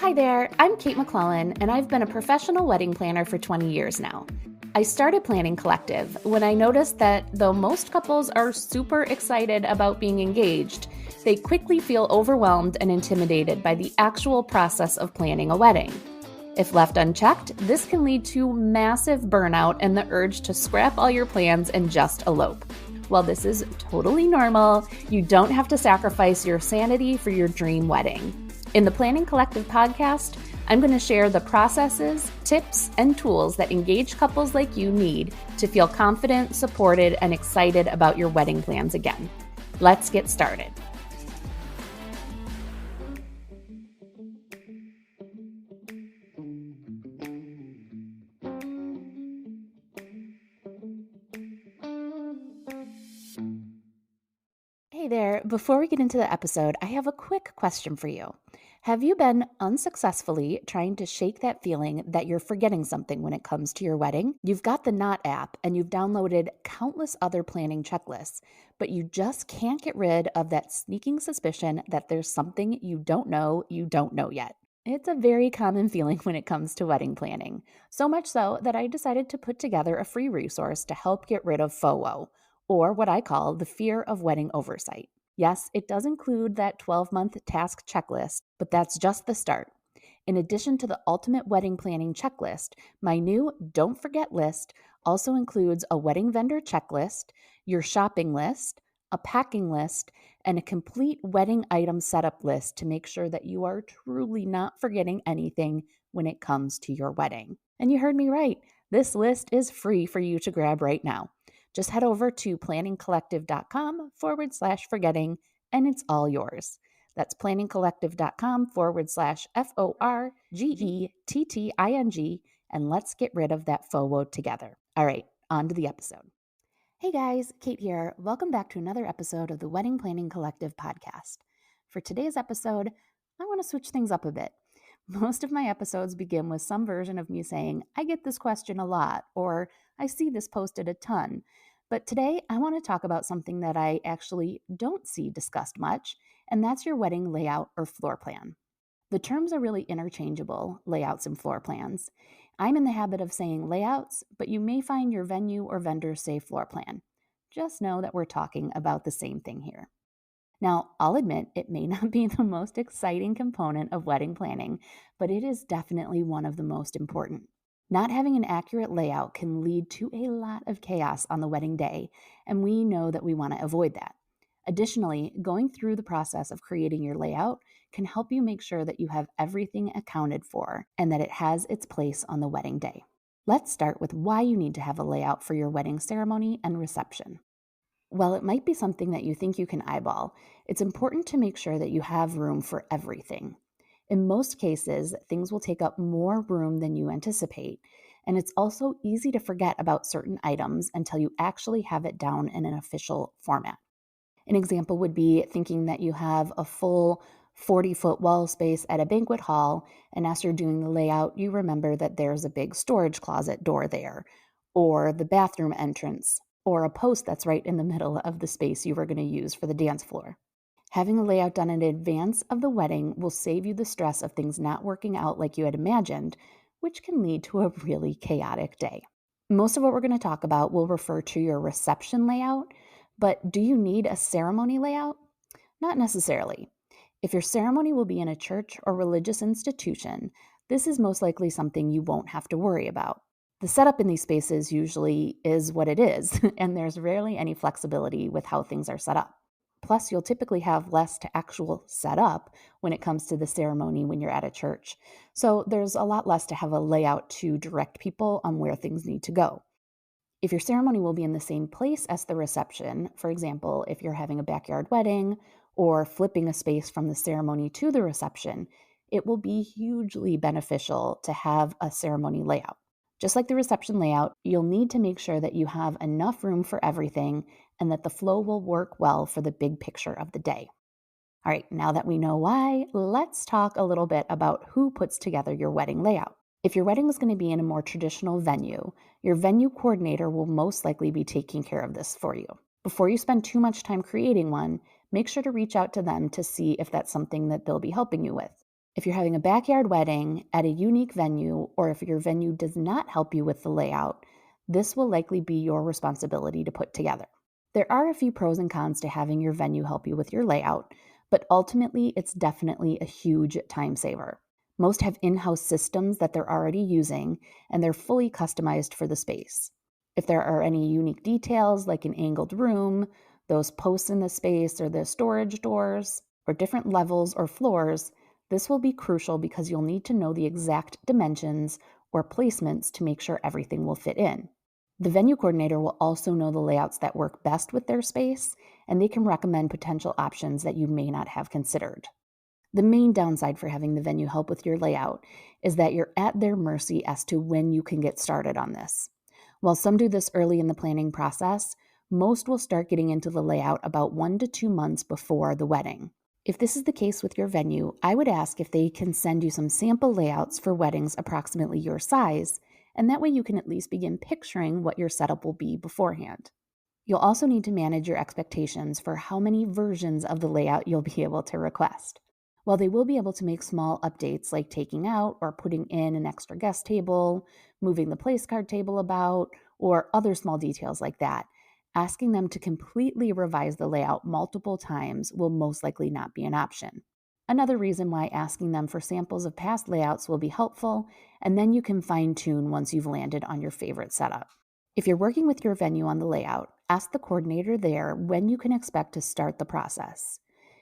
Hi there, I'm Kate McClellan, and I've been a professional wedding planner for 20 years now. I started Planning Collective when I noticed that though most couples are super excited about being engaged, they quickly feel overwhelmed and intimidated by the actual process of planning a wedding. If left unchecked, this can lead to massive burnout and the urge to scrap all your plans and just elope. While this is totally normal, you don't have to sacrifice your sanity for your dream wedding. In the Planning Collective podcast, I'm going to share the processes, tips, and tools that engaged couples like you need to feel confident, supported, and excited about your wedding plans again. Let's get started. Hey there, before we get into the episode, I have a quick question for you. Have you been unsuccessfully trying to shake that feeling that you're forgetting something when it comes to your wedding? You've got the Knot app and you've downloaded countless other planning checklists, but you just can't get rid of that sneaking suspicion that there's something you don't know yet. It's a very common feeling when it comes to wedding planning, so much so that I decided to put together a free resource to help get rid of FOMO, or what I call the fear of wedding oversight. Yes, it does include that 12-month task checklist, but that's just the start. In addition to the ultimate wedding planning checklist, my new Don't Forget list also includes a wedding vendor checklist, your shopping list, a packing list, and a complete wedding item setup list to make sure that you are truly not forgetting anything when it comes to your wedding. And you heard me right. This list is free for you to grab right now. Just head over to planningcollective.com/forgetting and it's all yours. That's planningcollective.com/FORGETTING and let's get rid of that FOMO together. All right, on to the episode. Hey guys, Kate here. Welcome back to another episode of the Wedding Planning Collective podcast. For today's episode, I want to switch things up a bit. Most of my episodes begin with some version of me saying, I get this question a lot, or I see this posted a ton. But today, I want to talk about something that I actually don't see discussed much, and that's your wedding layout or floor plan. The terms are really interchangeable, layouts and floor plans. I'm in the habit of saying layouts, but you may find your venue or vendor say floor plan. Just know that we're talking about the same thing here. Now, I'll admit it may not be the most exciting component of wedding planning, but it is definitely one of the most important. Not having an accurate layout can lead to a lot of chaos on the wedding day, and we know that we want to avoid that. Additionally, going through the process of creating your layout can help you make sure that you have everything accounted for and that it has its place on the wedding day. Let's start with why you need to have a layout for your wedding ceremony and reception. While it might be something that you think you can eyeball, it's important to make sure that you have room for everything. In most cases, things will take up more room than you anticipate, and it's also easy to forget about certain items until you actually have it down in an official format. An example would be thinking that you have a full 40-foot wall space at a banquet hall, and as you're doing the layout, you remember that there's a big storage closet door there, or the bathroom entrance, or a post that's right in the middle of the space you were going to use for the dance floor. Having a layout done in advance of the wedding will save you the stress of things not working out like you had imagined, which can lead to a really chaotic day. Most of what we're going to talk about will refer to your reception layout, but do you need a ceremony layout? Not necessarily. If your ceremony will be in a church or religious institution, this is most likely something you won't have to worry about. The setup in these spaces usually is what it is, and there's rarely any flexibility with how things are set up. Plus, you'll typically have less to actual set up when it comes to the ceremony when you're at a church. So there's a lot less to have a layout to direct people on where things need to go. If your ceremony will be in the same place as the reception, for example, if you're having a backyard wedding or flipping a space from the ceremony to the reception, it will be hugely beneficial to have a ceremony layout. Just like the reception layout, you'll need to make sure that you have enough room for everything and that the flow will work well for the big picture of the day. All right, now that we know why, let's talk a little bit about who puts together your wedding layout. If your wedding is going to be in a more traditional venue, your venue coordinator will most likely be taking care of this for you. Before you spend too much time creating one, make sure to reach out to them to see if that's something that they'll be helping you with. If you're having a backyard wedding at a unique venue, or if your venue does not help you with the layout, this will likely be your responsibility to put together. There are a few pros and cons to having your venue help you with your layout, but ultimately it's definitely a huge time saver. Most have in-house systems that they're already using, and they're fully customized for the space. If there are any unique details like an angled room, those posts in the space or the storage doors, or different levels or floors, this will be crucial because you'll need to know the exact dimensions or placements to make sure everything will fit in. The venue coordinator will also know the layouts that work best with their space, and they can recommend potential options that you may not have considered. The main downside for having the venue help with your layout is that you're at their mercy as to when you can get started on this. While some do this early in the planning process, most will start getting into the layout about 1 to 2 months before the wedding. If this is the case with your venue, I would ask if they can send you some sample layouts for weddings approximately your size, and that way you can at least begin picturing what your setup will be beforehand. You'll also need to manage your expectations for how many versions of the layout you'll be able to request. While they will be able to make small updates like taking out or putting in an extra guest table, moving the place card table about, or other small details like that, asking them to completely revise the layout multiple times will most likely not be an option. Another reason why asking them for samples of past layouts will be helpful, and then you can fine-tune once you've landed on your favorite setup. If you're working with your venue on the layout, ask the coordinator there when you can expect to start the process.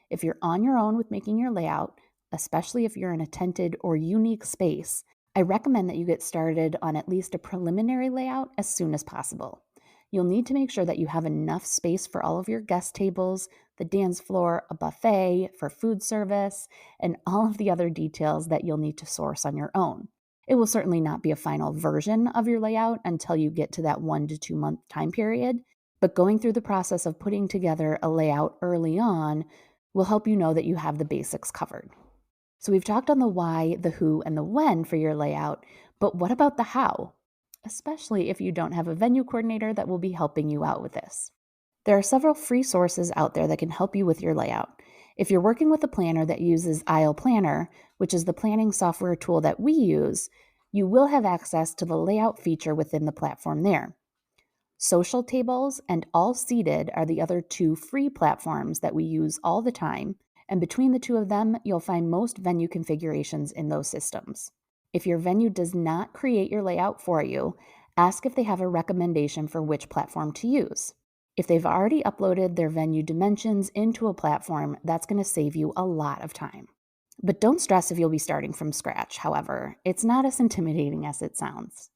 If you're on your own with making your layout, especially if you're in a tented or unique space, I recommend that you get started on at least a preliminary layout as soon as possible. You'll need to make sure that you have enough space for all of your guest tables, the dance floor, a buffet, for food service, and all of the other details that you'll need to source on your own. It will certainly not be a final version of your layout until you get to that 1 to 2 month time period, but going through the process of putting together a layout early on will help you know that you have the basics covered. So we've talked on the why, the who, and the when for your layout, but what about the how? Especially if you don't have a venue coordinator that will be helping you out with this. There are several free sources out there that can help you with your layout. If you're working with a planner that uses Aisle Planner, which is the planning software tool that we use, you will have access to the layout feature within the platform there. Social Tables and All Seated are the other two free platforms that we use all the time, and between the two of them, you'll find most venue configurations in those systems. If your venue does not create your layout for you, ask if they have a recommendation for which platform to use. If they've already uploaded their venue dimensions into a platform, that's going to save you a lot of time. But don't stress if you'll be starting from scratch, however. It's not as intimidating as it sounds.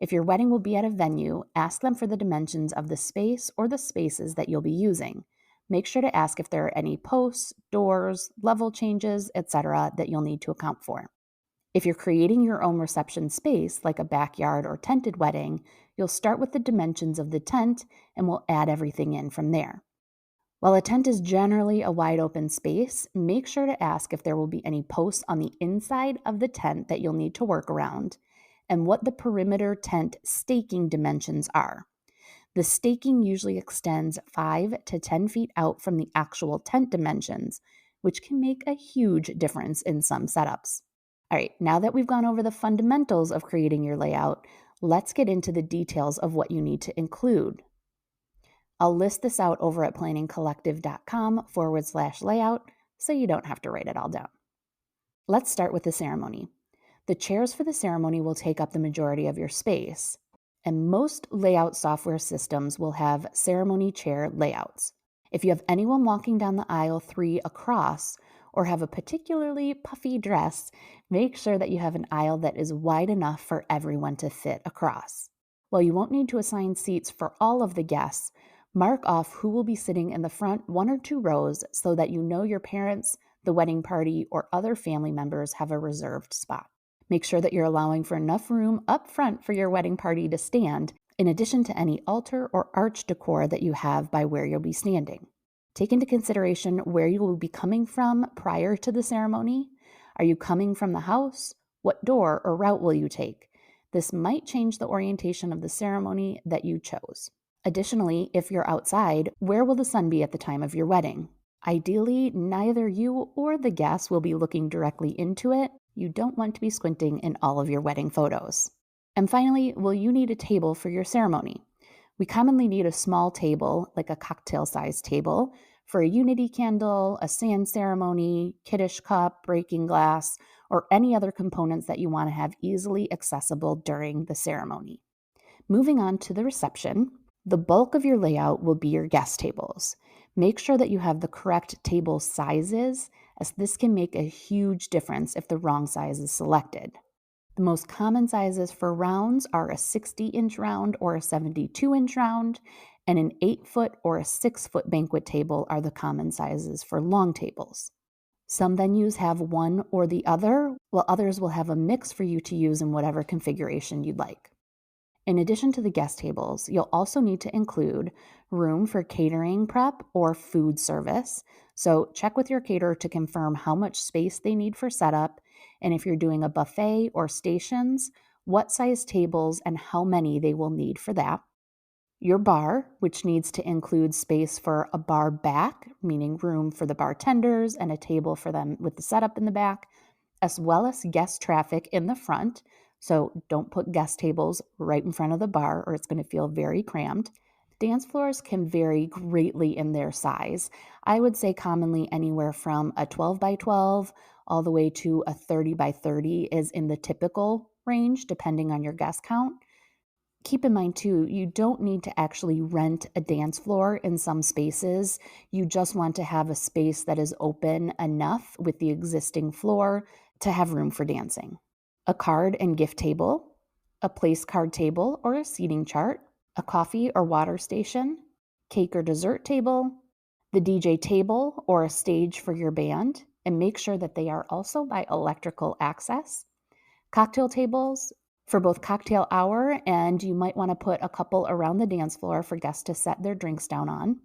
If your wedding will be at a venue, ask them for the dimensions of the space or the spaces that you'll be using. Make sure to ask if there are any posts, doors, level changes, etc. that you'll need to account for. If you're creating your own reception space, like a backyard or tented wedding, you'll start with the dimensions of the tent and we'll add everything in from there. While a tent is generally a wide open space, make sure to ask if there will be any posts on the inside of the tent that you'll need to work around, and what the perimeter tent staking dimensions are. The staking usually extends 5 to 10 feet out from the actual tent dimensions, which can make a huge difference in some setups. All right, now that we've gone over the fundamentals of creating your layout, let's get into the details of what you need to include. I'll list this out over at planningcollective.com/layout so you don't have to write it all down. Let's start with the ceremony. The chairs for the ceremony will take up the majority of your space, and most layout software systems will have ceremony chair layouts. If you have anyone walking down the aisle 3 across, or have a particularly puffy dress, make sure that you have an aisle that is wide enough for everyone to fit across. While you won't need to assign seats for all of the guests, mark off who will be sitting in the front 1 or 2 rows so that you know your parents, the wedding party, or other family members have a reserved spot. Make sure that you're allowing for enough room up front for your wedding party to stand, in addition to any altar or arch decor that you have by where you'll be standing. Take into consideration where you will be coming from prior to the ceremony. Are you coming from the house? What door or route will you take? This might change the orientation of the ceremony that you chose. Additionally, if you're outside, where will the sun be at the time of your wedding? Ideally, neither you or the guest will be looking directly into it. You don't want to be squinting in all of your wedding photos. And finally, will you need a table for your ceremony? We commonly need a small table, like a cocktail-sized table, for a unity candle, a sand ceremony, kiddish cup, breaking glass, or any other components that you want to have easily accessible during the ceremony. Moving on to the reception, the bulk of your layout will be your guest tables. Make sure that you have the correct table sizes, as this can make a huge difference if the wrong size is selected. The most common sizes for rounds are a 60-inch round or a 72-inch round, and an 8-foot or a 6-foot banquet table are the common sizes for long tables. Some venues have one or the other, while others will have a mix for you to use in whatever configuration you'd like. In addition to the guest tables, you'll also need to include room for catering prep or food service. So check with your caterer to confirm how much space they need for setup, and if you're doing a buffet or stations, what size tables and how many they will need for that. Your bar, which needs to include space for a bar back, meaning room for the bartenders and a table for them with the setup in the back, as well as guest traffic in the front. So don't put guest tables right in front of the bar or it's going to feel very crammed. Dance floors can vary greatly in their size. I would say commonly anywhere from a 12 by 12 all the way to a 30 by 30 is in the typical range, depending on your guest count. Keep in mind too, you don't need to actually rent a dance floor in some spaces. You just want to have a space that is open enough with the existing floor to have room for dancing. A card and gift table, a place card table or a seating chart, a coffee or water station, cake or dessert table, the DJ table or a stage for your band, and make sure that they are also by electrical access. Cocktail tables for both cocktail hour, and you might want to put a couple around the dance floor for guests to set their drinks down on.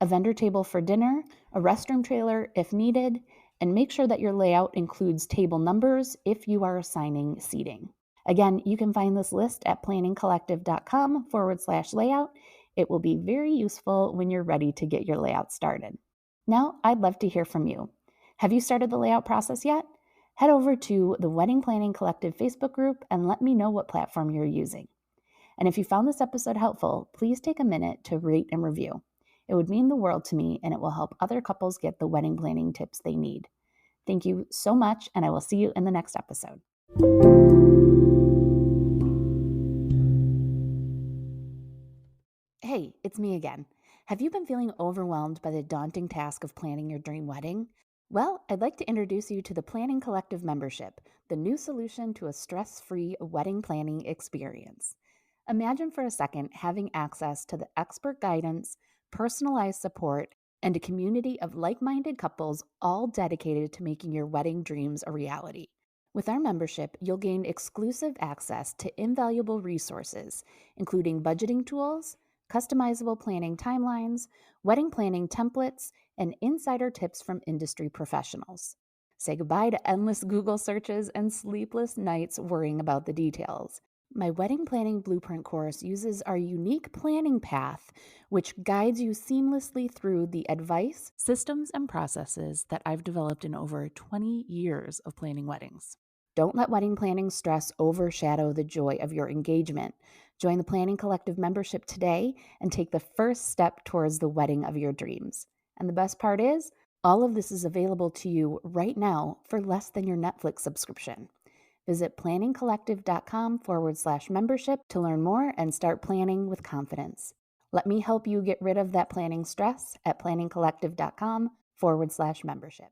A vendor table for dinner, a restroom trailer if needed, and make sure that your layout includes table numbers if you are assigning seating. Again, you can find this list at planningcollective.com/layout. It will be very useful when you're ready to get your layout started. Now, I'd love to hear from you. Have you started the layout process yet? Head over to the Wedding Planning Collective Facebook group and let me know what platform you're using. And if you found this episode helpful, please take a minute to rate and review. It would mean the world to me, and it will help other couples get the wedding planning tips they need. Thank you so much, and I will see you in the next episode. Hey, it's me again. Have you been feeling overwhelmed by the daunting task of planning your dream wedding? Well, I'd like to introduce you to the Planning Collective membership, the new solution to a stress-free wedding planning experience. Imagine for a second having access to the expert guidance, personalized support, and a community of like-minded couples all dedicated to making your wedding dreams a reality. With our membership, you'll gain exclusive access to invaluable resources, including budgeting tools, customizable planning timelines, wedding planning templates, and insider tips from industry professionals. Say goodbye to endless Google searches and sleepless nights worrying about the details. My wedding planning blueprint course uses our unique planning path, which guides you seamlessly through the advice, systems, and processes that I've developed in over 20 years of planning weddings. Don't let wedding planning stress overshadow the joy of your engagement. Join the Planning Collective membership today and take the first step towards the wedding of your dreams. And the best part is, all of this is available to you right now for less than your Netflix subscription. Visit planningcollective.com/membership to learn more and start planning with confidence. Let me help you get rid of that planning stress at planningcollective.com/membership.